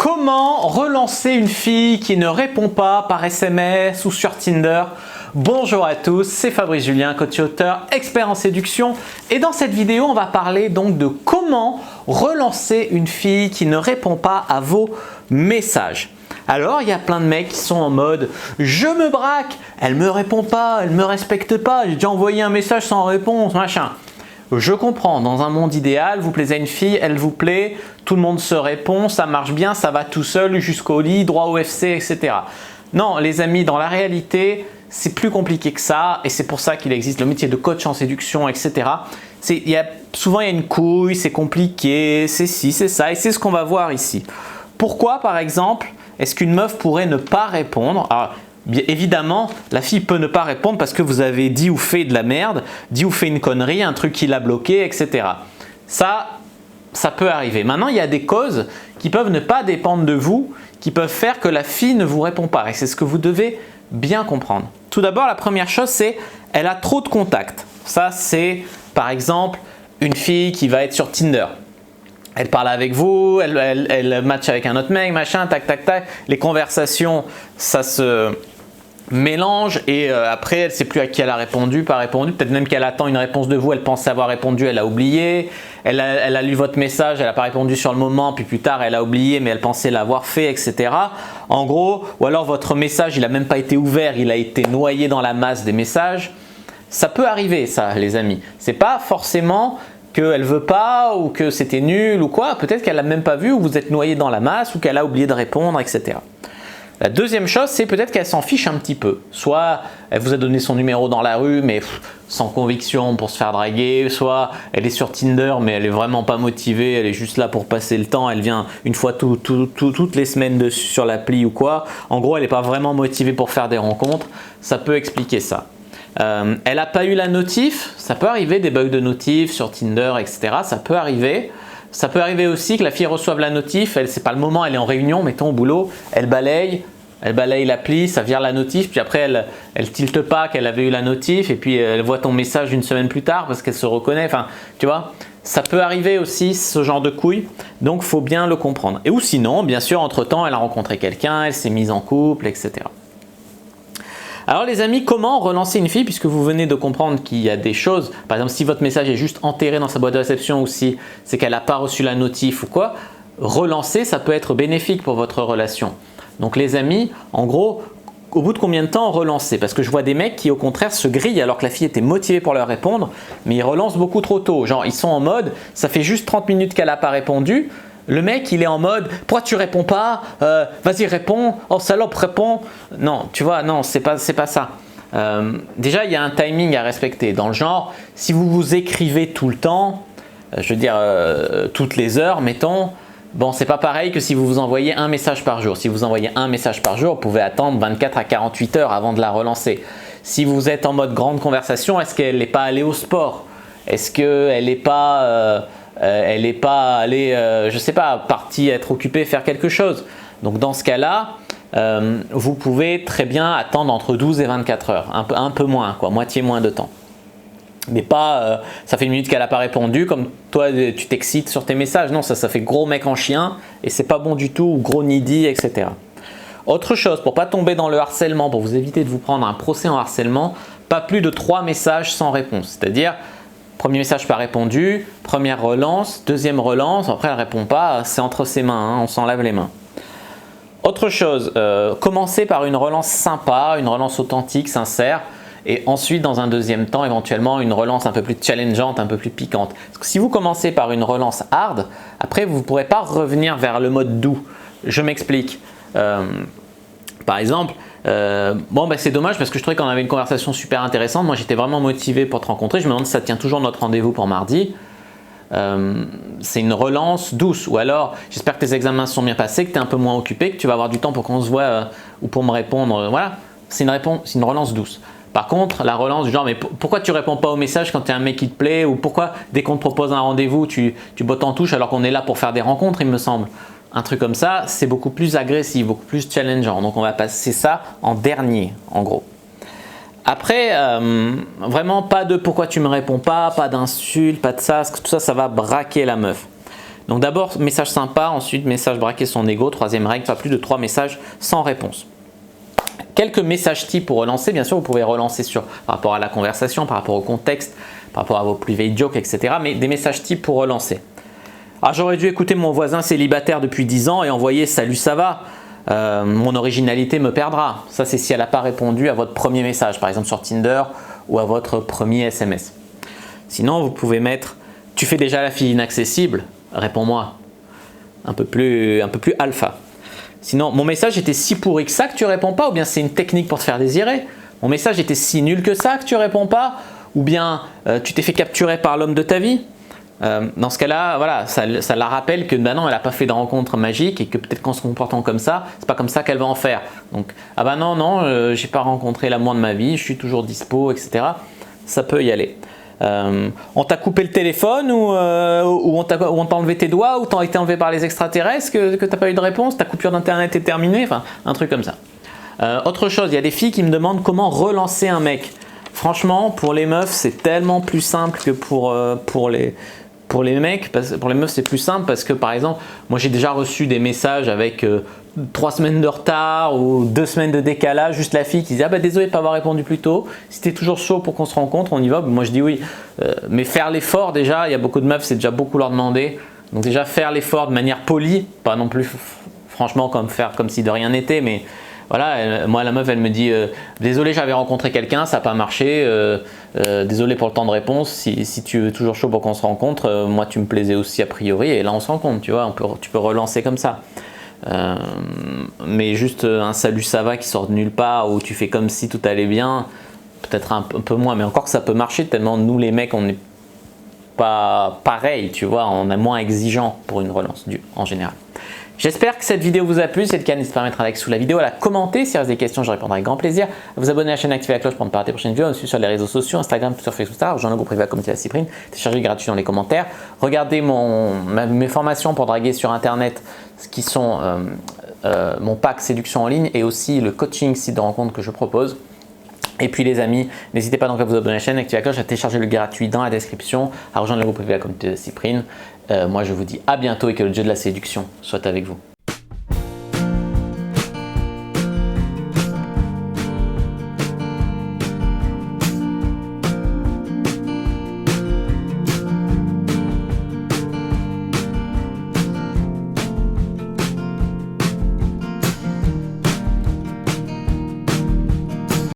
Comment relancer une fille qui ne répond pas par SMS ou sur Tinder? Bonjour à tous, c'est Fabrice Julien, coach et auteur, expert en séduction. Et dans cette vidéo, on va parler donc de comment relancer une fille qui ne répond pas à vos messages. Alors, il y a plein de mecs qui sont en mode « Je me braque, elle me répond pas, elle me respecte pas, j'ai déjà envoyé un message sans réponse, machin. » Je comprends, dans un monde idéal, vous plaisez à une fille, elle vous plaît, tout le monde se répond, ça marche bien, ça va tout seul jusqu'au lit, droit au FC, etc. Non, les amis, dans la réalité, c'est plus compliqué que ça et c'est pour ça qu'il existe le métier de coach en séduction, etc. Souvent, il y a une couille, c'est compliqué, c'est ci, c'est ça et c'est ce qu'on va voir ici. Pourquoi, par exemple, est-ce qu'une meuf pourrait ne pas répondre? Alors, bien évidemment, la fille peut ne pas répondre parce que vous avez dit ou fait de la merde, dit ou fait une connerie, un truc qui l'a bloqué, etc. Ça peut arriver. Maintenant, il y a des causes qui peuvent ne pas dépendre de vous, qui peuvent faire que la fille ne vous répond pas. Et c'est ce que vous devez bien comprendre. Tout d'abord, la première chose, c'est elle a trop de contacts. Ça, c'est par exemple une fille qui va être sur Tinder. Elle parle avec vous, elle match avec un autre mec, machin, tac, tac, tac. Les conversations, ça se mélange et après, elle ne sait plus à qui elle a répondu, pas répondu. Peut-être même qu'elle attend une réponse de vous, elle pense avoir répondu, elle a oublié. Elle a lu votre message, elle n'a pas répondu sur le moment, puis plus tard, elle a oublié, mais elle pensait l'avoir fait, etc. En gros, ou alors votre message, il n'a même pas été ouvert, il a été noyé dans la masse des messages. Ça peut arriver, ça, les amis. Ce n'est pas forcément qu'elle ne veut pas ou que c'était nul ou quoi, peut-être qu'elle l'a même pas vu ou vous êtes noyé dans la masse ou qu'elle a oublié de répondre, etc. La deuxième chose, c'est peut-être qu'elle s'en fiche un petit peu. Soit elle vous a donné son numéro dans la rue, mais sans conviction pour se faire draguer, soit elle est sur Tinder, mais elle est vraiment pas motivée, elle est juste là pour passer le temps, elle vient une fois toutes les semaines sur l'appli ou quoi. En gros, elle n'est pas vraiment motivée pour faire des rencontres, ça peut expliquer ça. Elle n'a pas eu la notif, ça peut arriver des bugs de notif sur Tinder, etc. Ça peut arriver. Ça peut arriver aussi que la fille reçoive la notif, c'est pas le moment, elle est en réunion, mettons au boulot, elle balaye l'appli, ça vire la notif, puis après elle tilte pas qu'elle avait eu la notif et puis elle voit ton message une semaine plus tard parce qu'elle se reconnaît. Enfin, tu vois, ça peut arriver aussi ce genre de couille, donc faut bien le comprendre. Et ou sinon, bien sûr, entre-temps, elle a rencontré quelqu'un, elle s'est mise en couple, etc. Alors les amis, comment relancer une fille puisque vous venez de comprendre qu'il y a des choses, par exemple si votre message est juste enterré dans sa boîte de réception ou si c'est qu'elle n'a pas reçu la notif ou quoi, relancer ça peut être bénéfique pour votre relation. Donc les amis, en gros, au bout de combien de temps relancer? Parce que je vois des mecs qui au contraire se grillent alors que la fille était motivée pour leur répondre, mais ils relancent beaucoup trop tôt. Genre ils sont en mode, ça fait juste 30 minutes qu'elle n'a pas répondu. Le mec, il est en mode « Pourquoi tu réponds pas vas-y, réponds. Oh, salope, réponds. » Non, tu vois, non, c'est pas ça. Déjà, il y a un timing à respecter. Dans le genre, si vous vous écrivez tout le temps, je veux dire toutes les heures, mettons, bon, c'est pas pareil que si vous vous envoyez un message par jour. Si vous envoyez un message par jour, vous pouvez attendre 24 à 48 heures avant de la relancer. Si vous êtes en mode grande conversation, est-ce qu'elle n'est pas allée au sport? Est-ce qu'elle n'est pas… elle n'est pas allée, je sais pas, partie être occupée, faire quelque chose. Donc dans ce cas-là, vous pouvez très bien attendre entre 12 et 24 heures, un peu moins, quoi, moitié moins de temps. Mais pas, ça fait une minute qu'elle n'a pas répondu, comme toi tu t'excites sur tes messages. Non, ça fait gros mec en chien et c'est pas bon du tout, ou gros needy, etc. Autre chose, pour pas tomber dans le harcèlement, pour vous éviter de vous prendre un procès en harcèlement, pas plus de 3 messages sans réponse. C'est-à-dire, premier message pas répondu, première relance, deuxième relance, après elle ne répond pas, c'est entre ses mains, hein, on s'en lave les mains. Autre chose, commencez par une relance sympa, une relance authentique, sincère, et ensuite dans un deuxième temps, éventuellement une relance un peu plus challengeante, un peu plus piquante. Parce que si vous commencez par une relance hard, après vous ne pourrez pas revenir vers le mode doux. Je m'explique. Par exemple, c'est dommage parce que je trouvais qu'on avait une conversation super intéressante. Moi, j'étais vraiment motivé pour te rencontrer. Je me demande si ça tient toujours notre rendez-vous pour mardi. C'est une relance douce. Ou alors, j'espère que tes examens sont bien passés, que tu es un peu moins occupé, que tu vas avoir du temps pour qu'on se voit ou pour me répondre. Voilà, c'est une relance douce. Par contre, la relance du genre, mais pourquoi tu réponds pas au message quand tu es un mec qui te plaît? Ou pourquoi dès qu'on te propose un rendez-vous, tu bottes en touche alors qu'on est là pour faire des rencontres, il me semble. Un truc comme ça, c'est beaucoup plus agressif, beaucoup plus challengeant. Donc on va passer ça en dernier, en gros. Après, vraiment pas de pourquoi tu me réponds pas d'insultes, pas de ça, parce que tout ça, ça va braquer la meuf. Donc d'abord, message sympa, ensuite message braquer son ego, troisième règle, pas plus de 3 messages sans réponse. Quelques messages types pour relancer, bien sûr vous pouvez relancer par rapport à la conversation, par rapport au contexte, par rapport à vos private jokes, etc. Mais des messages types pour relancer. Ah, j'aurais dû écouter mon voisin célibataire depuis 10 ans et envoyer « Salut, ça va ?» Mon originalité me perdra. Ça, c'est si elle n'a pas répondu à votre premier message, par exemple sur Tinder ou à votre premier SMS. Sinon, vous pouvez mettre « Tu fais déjà la fille inaccessible, réponds-moi ». Un peu plus alpha. Sinon, mon message était si pourri que ça que tu réponds pas, ou bien c'est une technique pour te faire désirer. Mon message était si nul que ça que tu réponds pas, ou bien tu t'es fait capturer par l'homme de ta vie. Dans ce cas-là, voilà, ça la rappelle que bah non, elle n'a pas fait de rencontre magique et que peut-être qu'en se comportant comme ça, c'est pas comme ça qu'elle va en faire. Donc, ah bah non, j'ai pas rencontré l'amour de ma vie, je suis toujours dispo, etc. Ça peut y aller. On t'a coupé le téléphone ou on t'a enlevé tes doigts ou t'as été enlevé par les extraterrestres que t'as pas eu de réponse, ta coupure d'internet est terminée, enfin un truc comme ça. Autre chose, il y a des filles qui me demandent comment relancer un mec. Franchement, pour les meufs, c'est tellement plus simple que pour les mecs. Pour les meufs, c'est plus simple parce que par exemple, moi j'ai déjà reçu des messages avec 3 semaines de retard ou 2 semaines de décalage, juste la fille qui dit « Ah bah désolé de pas avoir répondu plus tôt, si t'es toujours chaud pour qu'on se rencontre, on y va ». Moi je dis oui, mais faire l'effort déjà, il y a beaucoup de meufs, c'est déjà beaucoup leur demander. Donc déjà faire l'effort de manière polie, pas non plus franchement faire comme si de rien n'était, mais voilà, moi la meuf elle me dit désolé j'avais rencontré quelqu'un, ça n'a pas marché, désolé pour le temps de réponse, si tu es toujours chaud pour qu'on se rencontre, moi tu me plaisais aussi a priori et là on se rencontre, tu vois, tu peux relancer comme ça. Mais juste un salut ça va qui sort de nulle part ou tu fais comme si tout allait bien, peut-être un peu moins, mais encore que ça peut marcher tellement nous les mecs on n'est pas pareil, tu vois, on est moins exigeant pour une relance en général. J'espère que cette vidéo vous a plu, si c'est le cas n'hésitez pas à mettre un like sous la vidéo, à la commenter, si vous avez des questions je répondrai avec grand plaisir, à vous abonner à la chaîne, activer la cloche pour ne pas rater les prochaines vidéos, on me suit sur les réseaux sociaux, Instagram, sur Facebook, rejoindre le groupe privé Communauté La Cyprine, téléchargez gratuit dans les commentaires, regardez mes formations pour draguer sur internet, ce qui sont mon pack séduction en ligne et aussi le coaching site de rencontre que je propose. Et puis les amis, n'hésitez pas donc à vous abonner à la chaîne, activer la cloche, à télécharger le gratuit dans la description, à rejoindre le groupe privé La Communauté La Cyprine. Moi je vous dis à bientôt et que le dieu de la séduction soit avec vous.